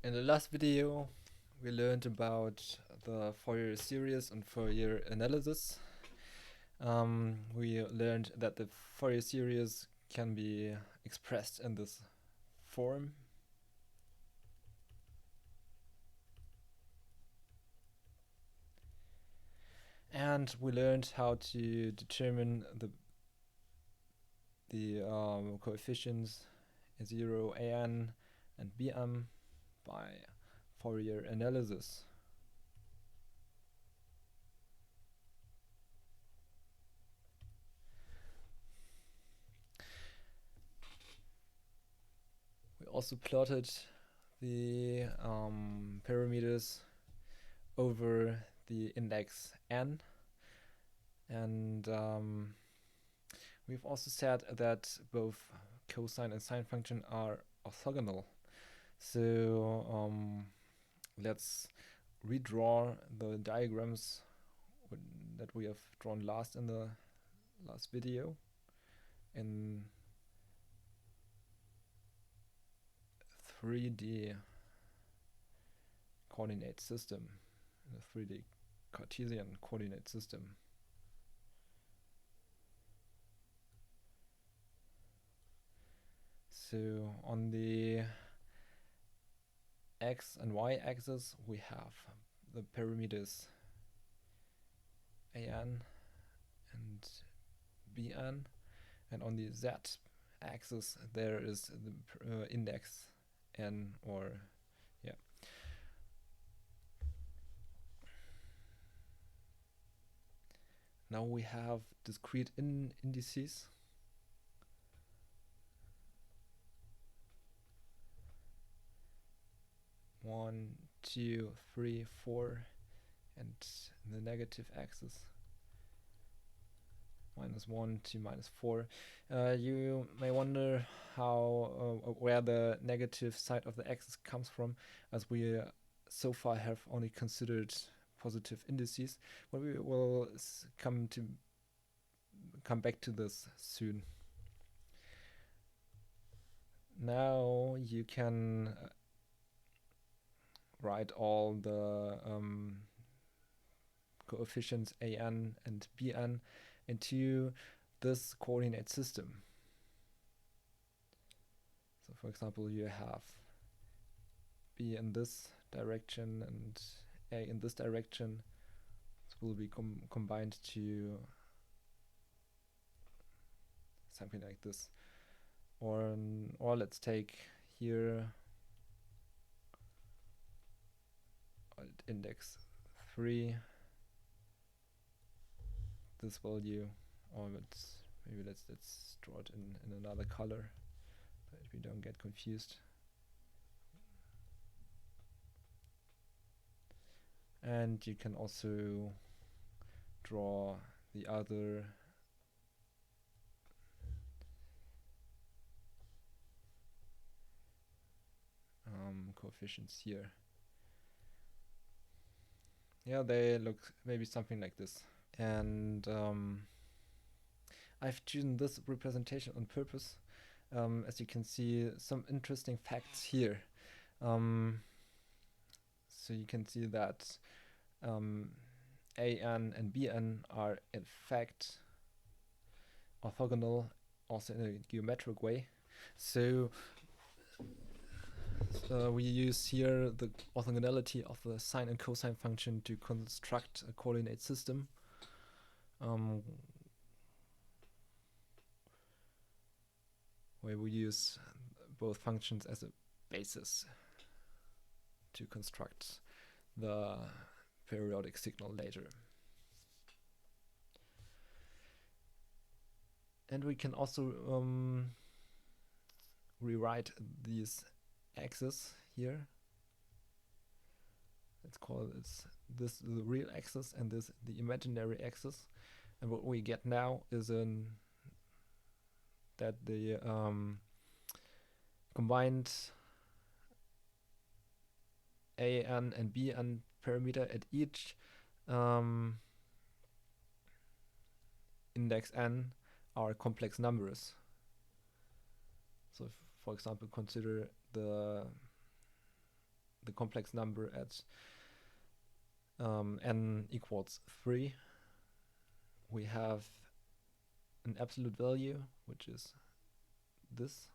In the last video, we learned about the Fourier series and Fourier analysis. We learned that the Fourier series can be expressed in this form. And we learned how to determine the coefficients 0, an, and bm by Fourier analysis. We also plotted the parameters over the index n, and we've also said that both cosine and sine function are orthogonal. So let's redraw the diagrams that we have drawn last in the last video in 3D coordinate system, in a 3D Cartesian coordinate system. So on the x and y axis we have the parameters an and bn, and on the z axis there is the index n, or yeah. Now we have discrete indices. One, 2, 3, 4, and the negative axis -1 to -4. You may wonder how where the negative side of the axis comes from, as we so far have only considered positive indices, but we will come back to this soon. Now you can write all the coefficients an and bn into this coordinate system. So for example, you have b in this direction and a in this direction. This will be combined to something like this. Or let's take here index 3, this value, or let's draw it in another color, but we don't get confused. And you can also draw the other coefficients here. Yeah, they look maybe something like this. And I've chosen this representation on purpose. As you can see, some interesting facts here. So you can see that an and bn are in fact orthogonal, also in a geometric way. So we use here the orthogonality of the sine and cosine function to construct a coordinate system. Where we use both functions as a basis to construct the periodic signal later. And we can also rewrite these axes here. Let's call this the real axis and this the imaginary axis. And what we get now is that the combined an and bn parameter at each index n are complex numbers. So for example, consider the complex number at n equals 3, we have an absolute value, which is this,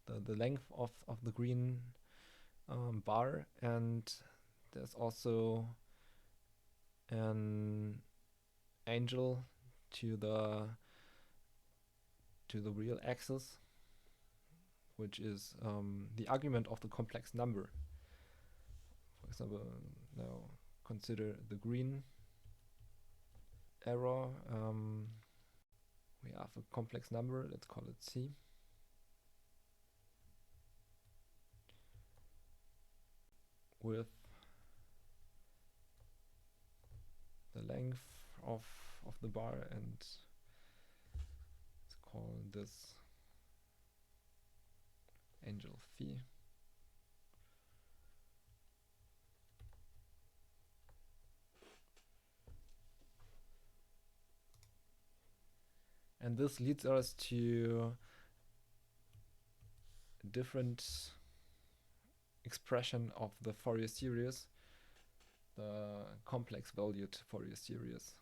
the length of the green bar, and there's also an angle to the real axis, which is the argument of the complex number. For example, now consider the green arrow. We have a complex number, let's call it C. With the length of the bar, and let's call this angle phi. And this leads us to a different expression of the Fourier series, the complex valued Fourier series.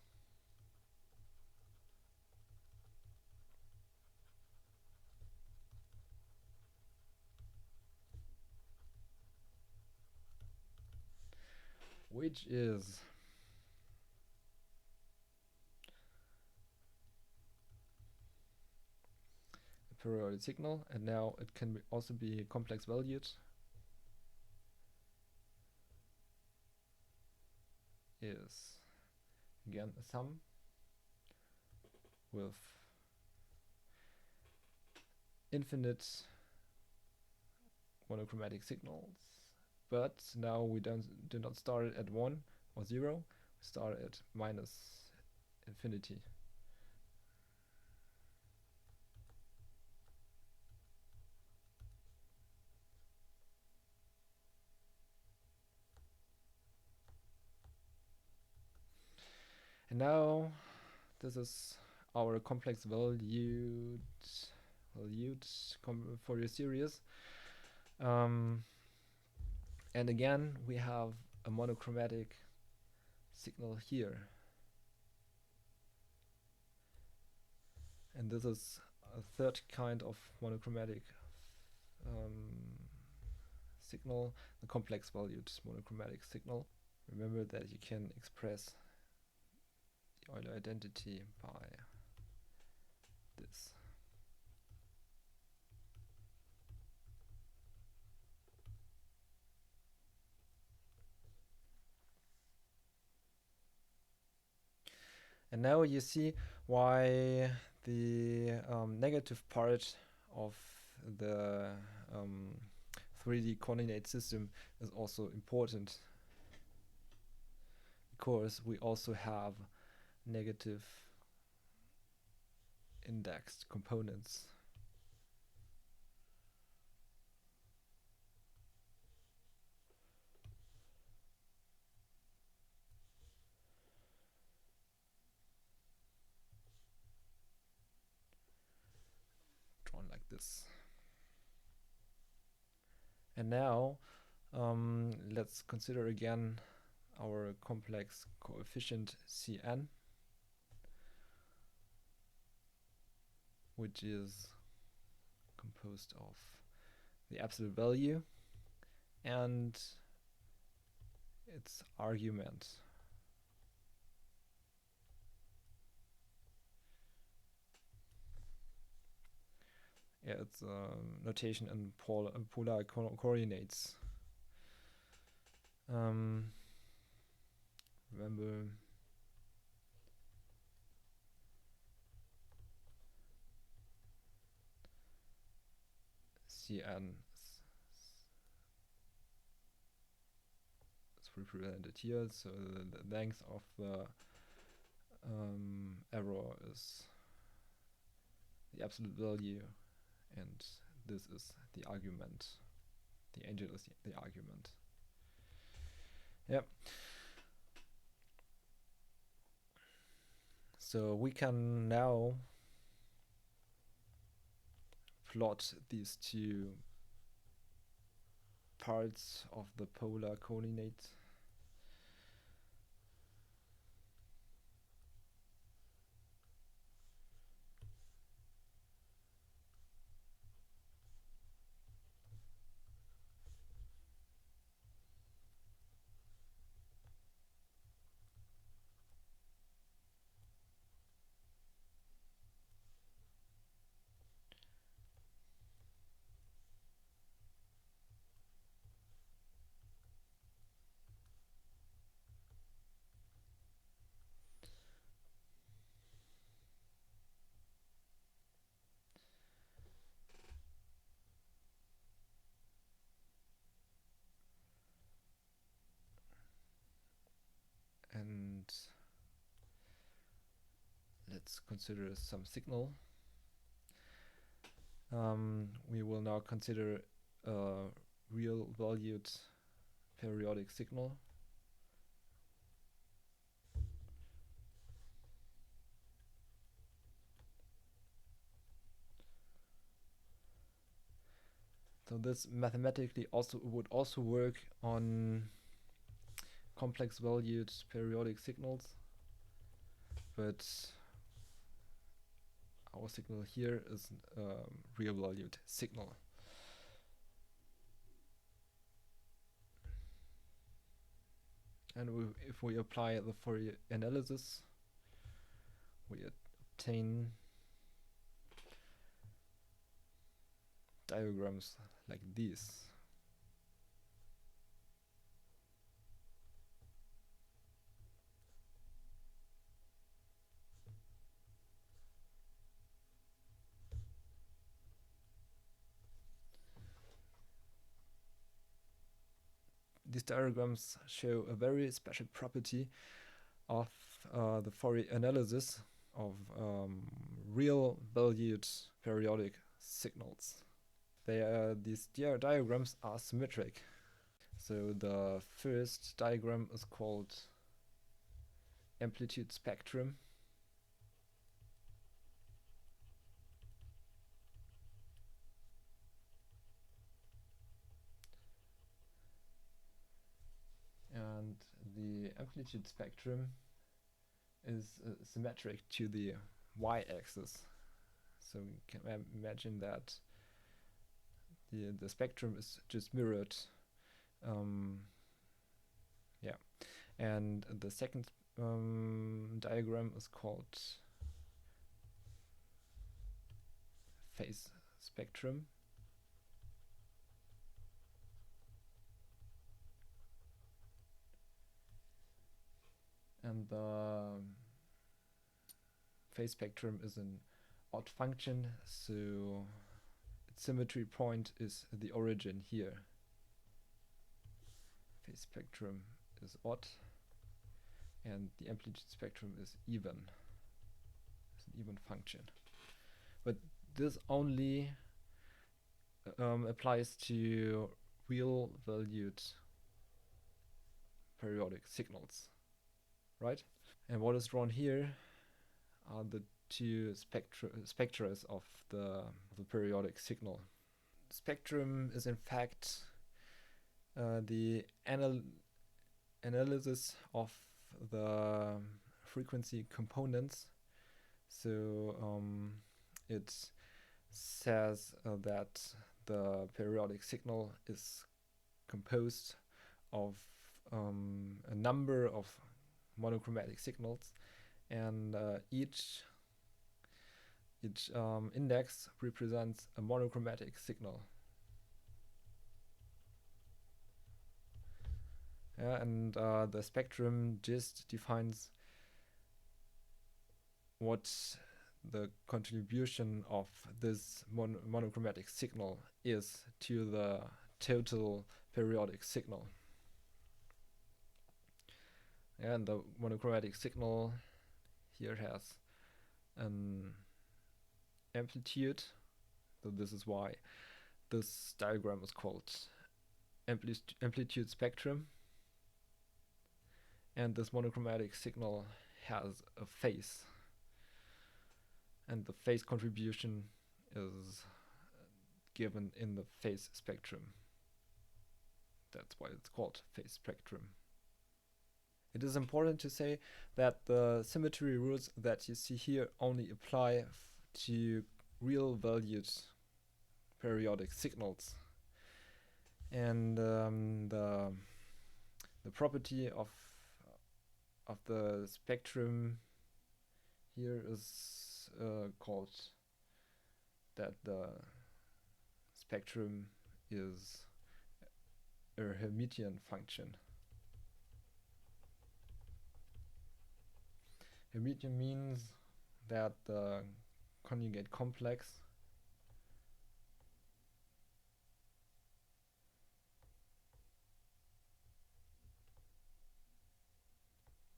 Which is a periodic signal, and now it can also be complex valued. Is again a sum with infinite monochromatic signals, but now we do not start it at 1 or 0, we start at minus infinity. And now this is our complex valued Fourier series. And again, we have a monochromatic signal here. And this is a third kind of monochromatic signal, the complex valued monochromatic signal. Remember that you can express the Euler identity by this. And now you see why the negative part of the 3D coordinate system is also important, because we also have negative indexed components. Drawn like this. And now let's consider again our complex coefficient Cn, which is composed of the absolute value and its argument. Yeah, it's notation in polar coordinates. Remember Cn is represented here, so the length of the arrow is the absolute value, and this is the argument. The angle is the argument. Yep. So we can now plot these two, the absolute value and the argument. And this is the argument. And now we can now plot these two, the absolute value and the argument. And this is the argument. Yep. So we can now plot these two, the absolute value and the argument. And this is the argument. And parts of the polar coordinate. And let's consider some signal. We will now consider a real valued periodic signal. So this mathematically would also work on complex valued periodic signals, but our signal here is real valued signal. And if we apply the Fourier analysis, we obtain diagrams like these. These diagrams show a very special property of the Fourier analysis of real valued periodic signals. These diagrams are symmetric. So the first diagram is called Amplitude Spectrum. And the amplitude spectrum is symmetric to the y-axis. So you can imagine that the spectrum is just mirrored. Yeah, and the second diagram is called phase spectrum. And the phase spectrum is an odd function, so its symmetry point is the origin here. Phase spectrum is odd, and the amplitude spectrum is even. It's an even function. But this only applies to real valued periodic signals, right? And what is drawn here are the two spectra of the periodic signal. Spectrum is in fact the analysis of the frequency components. So it says that the periodic signal is composed of a number of monochromatic signals, and each index represents a monochromatic signal. Yeah, and the spectrum just defines what the contribution of this monochromatic signal is to the total periodic signal. And the monochromatic signal here has an amplitude, so this is why this diagram is called amplitude spectrum. And this monochromatic signal has a phase, and the phase contribution is given in the phase spectrum. That's why it's called phase spectrum. It is important to say that the symmetry rules that you see here only apply to real valued periodic signals. And the property of the spectrum here is called that the spectrum is a Hermitian function. Hermitian means that the conjugate complex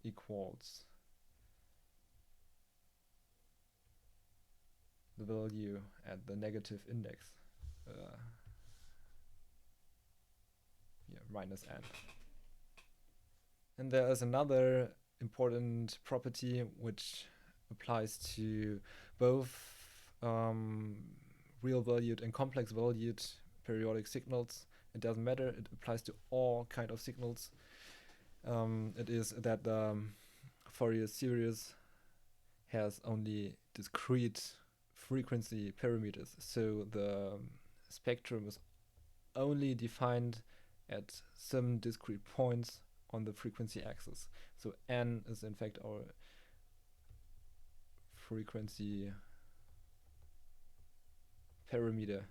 equals the value at the negative index, minus n. And there is another important property which applies to both real valued and complex valued periodic signals. It doesn't matter, it applies to all kind of signals. It is that the Fourier series has only discrete frequency parameters, so the spectrum is only defined at some discrete points on the frequency axis. So n is in fact our frequency parameter.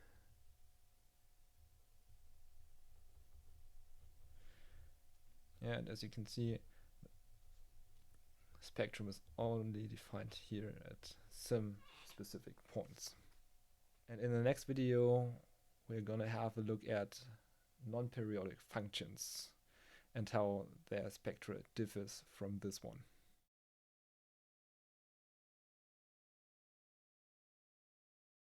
And as you can see, spectrum is only defined here at some specific points. And in the next video, we're gonna have a look at non-periodic functions and how their spectra differs from this one.